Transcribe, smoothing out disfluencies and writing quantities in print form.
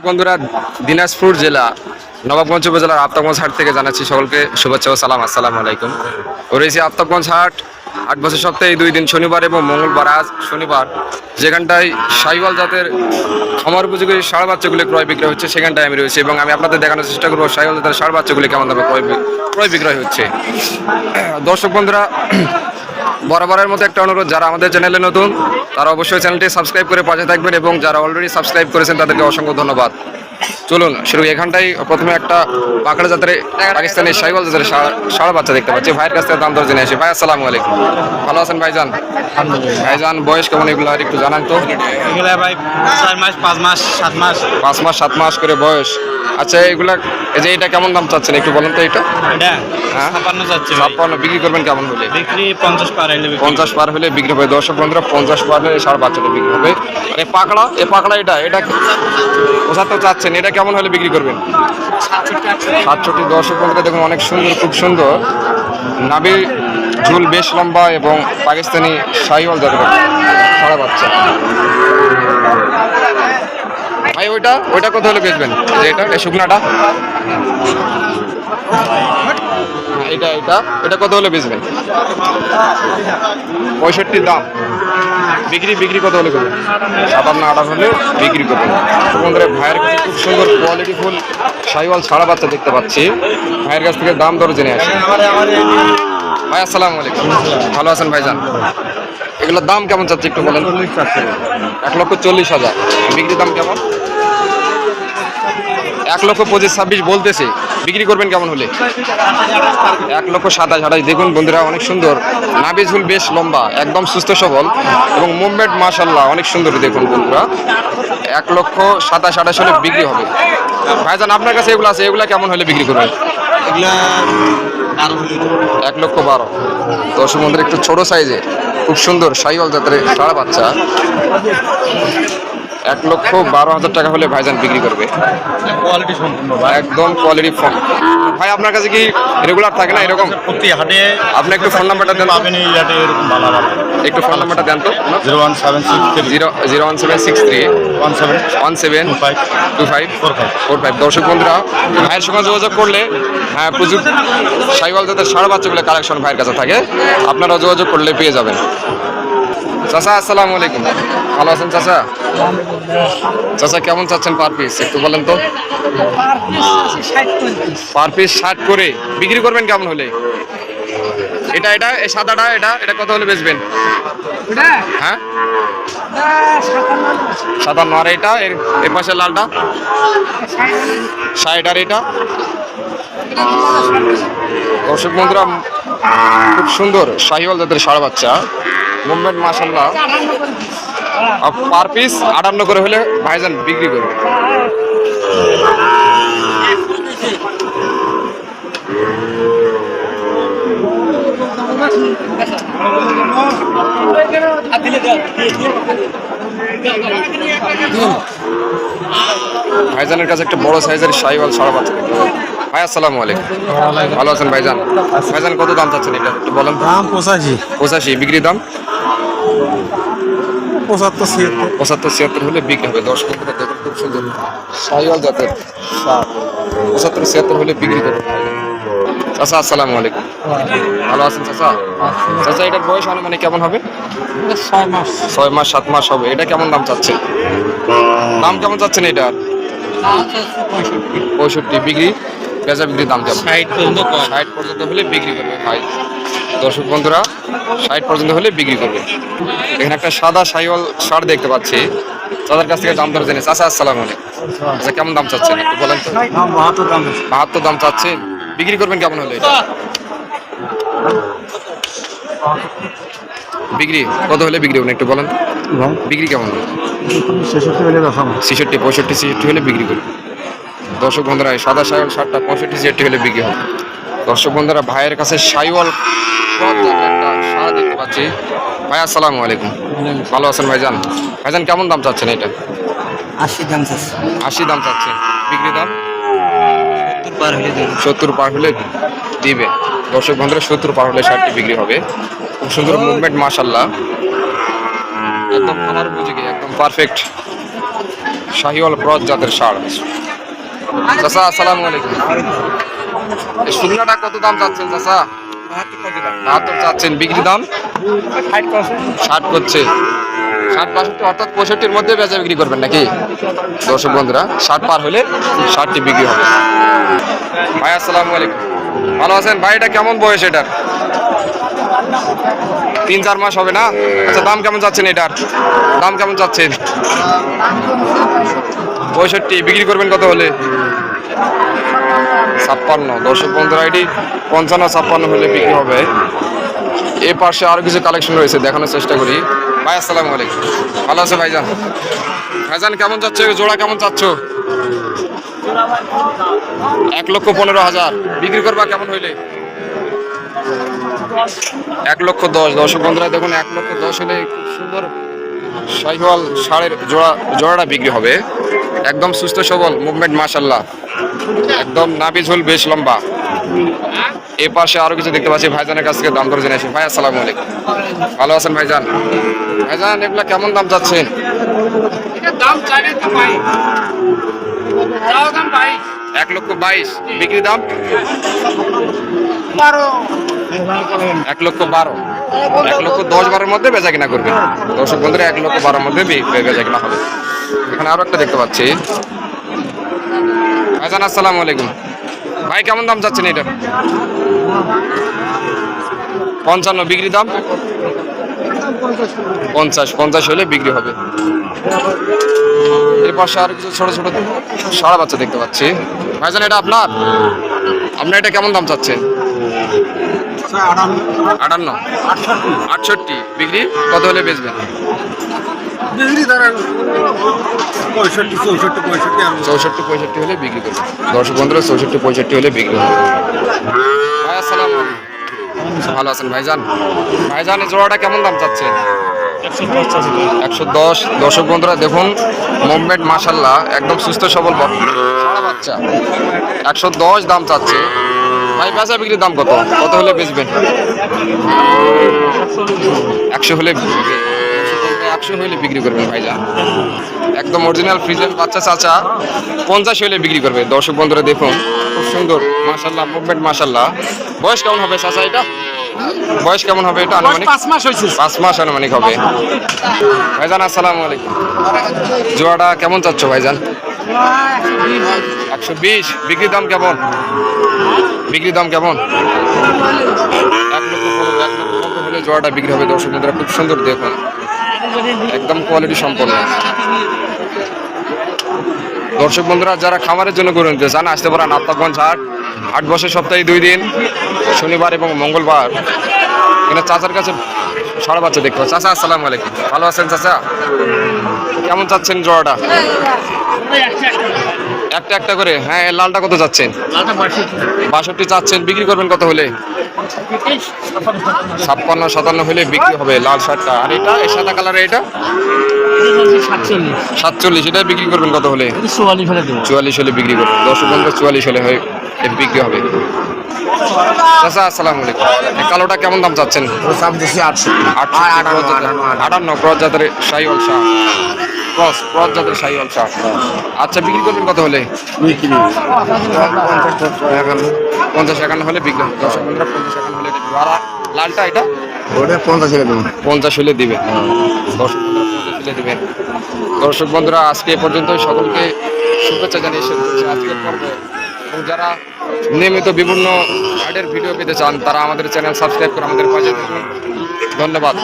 বন্ধুরা, দিনাজপুর জেলা নবাবগঞ্জ উপজেলার আফতাবগঞ্জ হাট থেকে জানাচ্ছি সকলকে শুভেচ্ছা ও সালাম। আসসালামু আলাইকুম। রয়েছে আফতাবগঞ্জ হাট 8 বছর সপ্তাহে 2 দিন, শনিবার এবং মঙ্গলবার। আজ শনিবার, যেখানটায় শাহিওয়াল জাতের খামার উপযোগী ষাঁড় বাচ্চাগুলি ক্রয় বিক্রয় হচ্ছে, সেখানটায় আমি রয়েছি এবং আমি আপনাদের দেখানোর চেষ্টা করবো শাহিওয়াল জাতের ষাঁড় বাচ্চাগুলি কেমন দামে ক্রয় বিক্রয় হচ্ছে। দর্শক বন্ধুরা, বরাবরের মতো একটা অনুরোধ, যারা আমাদের চ্যানেলে নতুন তারা অবশ্যই চ্যানেলটি সাবস্ক্রাইব করে পাশে থাকবেন এবং যারা অলরেডি সাবস্ক্রাইব করেছেন তাদেরকে অসংখ্য ধন্যবাদ। চলুন শুরু। এখানটাই প্রথমে একটা পাকড়া জাতের পাকিস্তানি শাহিওয়াল জাতের ষাঁড় বাচ্চা দেখতে পাচ্ছি। ভাইয়ের কাছ থেকে দাম দর জেনে আসি। ভাই আসসালামু আলাইকুম, ভালো আছেন ভাইজান? ভাইজান বয়স কেমন এগুলো আর একটু জানান তো। এগুলা ভাই 4 মাস 5 মাস 7 মাস 5 মাস 7 মাস করে বয়স। আচ্ছা, এগুলা এই যে এটা কেমন দাম চাচ্ছেন একটু বলেন তো। এটা এটা হ্যাঁ 56 যাচ্ছে ভাই। 56 বিক্রি করবেন কেমন হলে? বিক্রি 50 পার হইলে বিক্রি। 50 পার হলে বিক্রি হবে। দর্শক বন্ধুরা, 50 পার হলে ষাঁড় বাচ্চাটা বিক্রি হবে। আর এই পাকড়া এটা 75 চাচ্ছেন, এটা কেমন হলে বিক্রি করবেন? 67। দর্শক বন্ধুরা দেখুন, অনেক সুন্দর, খুব সুন্দর নাভি ঝুল বেশ লম্বা এবং পাকিস্তানি শাহিওয়াল জাতের ষাঁড় বাচ্চা। ভাই ওইটা কত হলে বেচবেন? যে এটা শুকনাটা, এটা কত হলে বেচবেন? 65 দাম। বিক্রি কত হলে করবেন? 57-58 হলে বিক্রি করবেন। বন্ধুরা, ভাইয়ের কাছে খুব সুন্দর কোয়ালিটি ফুল শাহিওয়াল ষাঁড় বাচ্চা দেখতে পাচ্ছি। ভাইয়ের কাছ থেকে দাম দর জেনে আসি। ভাই আসসালামু আলাইকুম, ভালো আছেন ভাইজান? এগুলোর দাম কেমন চাচ্ছে একটু বলেন। 1,40,000। বিক্রি দাম কেমন? 1,25,26 বলতেছে। বিক্রি করবেন কেমন হলে? 1,27,28। দেখুন বন্ধুরা, অনেক সুন্দর নাভি ঝুল বেশ লম্বা, একদম সুস্থ সবল এবং মুভমেন্ট মাশাআল্লাহ অনেক সুন্দর। দেখুন বন্ধুরা, 1,27,28 হলে বিক্রি হবে। ভাইজান আপনার কাছে এগুলো আছে, এগুলা কেমন হলে বিক্রি করবেন? এগুলা 1,12,000। দর্শক বন্ধুরা, একটু ছোট সাইজে খুব সুন্দর শাহিওয়াল জাতের ষাঁড় বাচ্চা 1,12,000 টাকা হলে ভাইজান বিক্রি করবে। কোয়ালিটি সম্পূর্ণ ভাই, একদম কোয়ালিটি ফোন। ভাই আপনার কাছে কি রেগুলার থাকে না এরকম? প্রতি হাটে আপনি একটু ফোন নাম্বারটা দেন তো। পাবেন এই হাটে এরকম ভালো ভালো। একটু ফোন নাম্বারটা দেন তো। 01763 01763172545। দর্শক বন্ধুরা, ভাইয়ের সঙ্গে যোগাযোগ করলে প্রচুর শাহিওয়াল জাতের ষাঁড় বাচ্চাগুলো কালেকশন ভাইয়ের কাছে থাকে, আপনারা যোগাযোগ করলে পেয়ে যাবেন। চাচা আসসালামু আলাইকুম, ভালো আছেন চাচা? চাচা কেমন চাচ্ছেন পার পিস একটু বলেন তো। পার পিস 60 করে। বিক্রি করবেন কেমন হলে? এটা এই সাদাটা এটা কত হলে বেচবেন? হ্যাঁ 57। আর এটা এর পাশে লালটা 60। আর এটা দর্শক বন্ধুরা, খুব সুন্দর শাহিওয়াল জাতের ষাঁড় বাচ্চা, মুভমেন্ট মাশাআল্লাহ। পার পিস 58 করে হলে ভাইজান বিক্রি করবে। ভাইজানের কাছে একটা বড় সাইজের শাহিওয়াল ষাঁড় বাচ্চা দেখতে পাবেন। ভাই আসসালামু আলাইকুম, ভালো আছেন ভাইজান? ভাইজান কত দাম চাচ্ছেন এটা একটু বলেন। দাম 85। বিক্রি দাম 75-76 হলে বিক্রি হবে। 10 টাকা দেখুন, খুব সুন্দর শাহিওয়াল জাতের 75-76 হলে বিক্রি করবে। চাচা আসসালামু আলাইকুম, ভালো আছেন চাচা? চাচা এটার বয়স মানে কেমন হবে? 6 মাস 7 মাস হবে। এটা কেমন দাম চাচ্ছেন? দাম কেমন চাচ্ছেন এটার? 65। বিক্রি বিক্রির দাম কেমন? 60 পর্যন্ত হলে বিক্রি করবে ভাই। দর্শক বন্ধুরা, 60 পর্যন্ত হলে বিক্রি করবে। এখানে একটা সাদা শাহিওয়াল ষাঁড় দেখতে পাচ্ছি, তাদের কাছ থেকে দাম ধরে জেনে। চাচা আসসালামু আলাইকুম, আচ্ছা কেমন দাম চাচ্ছেন একটু বলেন তো। 72 দাম চাচ্ছেন। বিক্রি করবেন কেমন হলে এটা? বিক্রি কত হলে বিক্রি করবেন একটু বলেন। বিক্রি কেমন? 66, 65, 66 হলে বিক্রি করবে। দর্শক বন্ধুরা, সাদা শাহিওয়াল ষাঁড়টা 65, 66 হলে বিক্রি হবে। দর্শক বন্ধুরা, ভাইয়ের কাছে শাহিওয়াল একটা ষাঁড় দেখতে পাচ্ছি। ভাই আসসালামু আলাইকুম, ভালো আছেন ভাইজান? ভাইজান কেমন দাম চাচ্ছেন এটা? 80 দাম চাচ্ছেন। বিক্রি দাম 70 পার হলে দিবে। দর্শক বন্ধুরা, 70 পার হলে ষাঁড়টি বিক্রি হবে। খুব সুন্দর মুভমেন্ট মাশাআল্লাহ, একদম খামার উপযোগী, একদম পারফেক্ট শাহিওয়াল ক্রস জাতের ষাঁড়। চাচা আসসালামু আলাইকুম। এই শুকনাটা কত দাম চাচ্ছেন চাচা? 72 চাচ্ছেন, বিক্রি দাম 60 করছে। 60 62 অর্থাৎ 65-র মধ্যে বেচা বিক্রি করবেন নাকি? দর্শক বন্ধুরা 60 পার হলে 60টি বিক্রি হবে। ভাই আসসালামু আলাইকুম, ভালো আছেন ভাই? এটা কেমন বয়স এটার? 3-4 মাস হবে না? আচ্ছা, দাম কেমন চাচ্ছেন এটার? দাম কেমন চাচ্ছেন? 65। বিক্রি করবেন কত হলে? 56। দর্শক বন্ধুরা এটি 55-56 হলে বিক্রি হবে। এ পাশে আরো কিছু কালেকশন রয়েছে, দেখানোর চেষ্টা করি। ভাই আসসালামু আলাইকুম, ভালো আছে ভাইজান? ভাইজান কেমন চাচ্ছ? জোড়া কেমন চাচ্ছ? 1,15,000। বিক্রি করবা কেমন হইলে? 1,10,000। দর্শক বন্ধুরা দেখুন, 1,10,000 হলে খুব সুন্দর শাহিওয়াল ষাঁড়ের জোড়াটা বিক্রি হবে। একদম সুস্থ সবল, মুভমেন্ট মাশাআল্লাহ, একদম নাভি ঝোল বেশ লম্বা। এ পাশে আরো কিছু দেখতে পাচ্ছি, ভাইজানের কাছ থেকে দাম ধরে জেনেছি। ভাই আসসালামু আলাইকুম, ভালো আছেন ভাইজান? ভাইজান এগুলা কেমন দাম যাচ্ছেন? দাম চাইলে তো ভাই, দাম ভাই 1,22,000। বিক্রি দাম 12। 1,12,000। 1,10,000-12,000 মধ্যে বেচা কিনা করবে। দর্শক বন্ধুরা 1,12,000 মধ্যে বেচা কিনা হবে। এখানে আরো একটা দেখতে পাচ্ছি। ভাইজান আসসালামু আলাইকুম, ভাই কেমন দাম চাচ্ছেন এটা? 55। বিক্রি দাম 50 হলে বিক্রি হবে। এর পাশে আরো কিছু ছোট ছোট ষাঁড় বাচ্চা দেখতে পাচ্ছি। ভাইজান এটা আপনার এটা কেমন দাম চাচ্ছেন? 58। 68। বিক্রি কত হলে বেচবেন? 64-65 হলে বিক্রি করবে। দর্শক বন্ধুরা 64-65 হলে বিক্রি হবে। ভাই আসসালামু আলাইকুম, ভালো আছেন ভাইজান? ভাইজান এই জোড়াটা কেমন দাম চাচ্ছেন? 110। দর্শক বন্ধুরা দেখুন, মুভমেন্ট মাশাআল্লাহ, একদম সুস্থ সবল ষাঁড় বাচ্চা। 110 দাম চাচ্ছে। ভাই বেচা বিক্রির দাম কত হলে বেচবেন? 100 হলে 100 হলে বিক্রি করবেন ভাইজান। একদম অরিজিনাল ফ্রিজের বাচ্চা চাচা 50 হলে বিক্রি করবে। দর্শক বন্ধুরা দেখুন, খুব সুন্দর মাশাআল্লাহ, মুভমেন্ট মাশাআল্লাহ। বয়স কেমন হবে চাচা এটা? বয়স কেমন হবে এটা? আনুমানিক 5 মাস হয়েছে। 5 মাস আনুমানিক হবে। ভাইজান আসসালামু আলাইকুম, জোড়াটা কেমন চাচ্ছ ভাইজান? 120। বিক্রি দাম কেমন? বিক্রি দাম কেমন? 1,15,000 হলে জোড়াটা বিক্রি হবে। দর্শক বন্ধুরা খুব সুন্দর দেখুন, একদম কোয়ালিটি সম্পন্ন। দর্শক বন্ধুরা যারা খামারের জন্য গরু নিতে চান, আসতে পারেন আফতাবগঞ্জ হাট বসে সপ্তাহে 2 দিন, শনিবার এবং মঙ্গলবার। এখানে চাচার কাছে ষাঁড় বাচ্চা দেখতে পাচ্ছি। চাচা আসসালামু আলাইকুম, ভালো আছেন চাচা? কেমন চাচ্ছেন জোড়াটা? একটা করে। হ্যাঁ, এর লালটা কত চাচ্ছেন? 62 চাচ্ছেন। বিক্রি করবেন কত হলে? 56-57 হলে বিক্রি হবে লাল ষাঁড়টা। আর এটা এই সাদা কালারের এটা 47। এটা বিক্রি করবেন কত হলে? 44 হলে বিক্রি করবেন। দর্শক বন্ধু 44 হলে বিক্রি হবে। চাচা আসসালামু আলাইকুম, এই কালোটা কেমন দাম চাচ্ছেন? 58 ক্রস জাতের শাহিওয়াল ষাঁড়। ক্রস জাতের শাহিওয়াল ষাঁড়। আচ্ছা, বিক্রি করবেন কত হলে? 50-51 হলে বিক্রি হবে। দর্শক বন্ধুরা 50-51 হলে বিক্রি। আর লালটা এটা 50 হলে দিবে। দর্শক বন্ধুরা 50 হলে দিবেন। দর্শক বন্ধুরা আজকে এ পর্যন্ত, সকলকে শুভেচ্ছা জানিয়ে শেষ করছি আজকের পর্ব। এবং যারা নিয়মিত বিভিন্ন হাটের ভিডিও পেতে চান, তারা আমাদের চ্যানেল সাবস্ক্রাইব করে আমাদের পাশে থাকুন। ধন্যবাদ।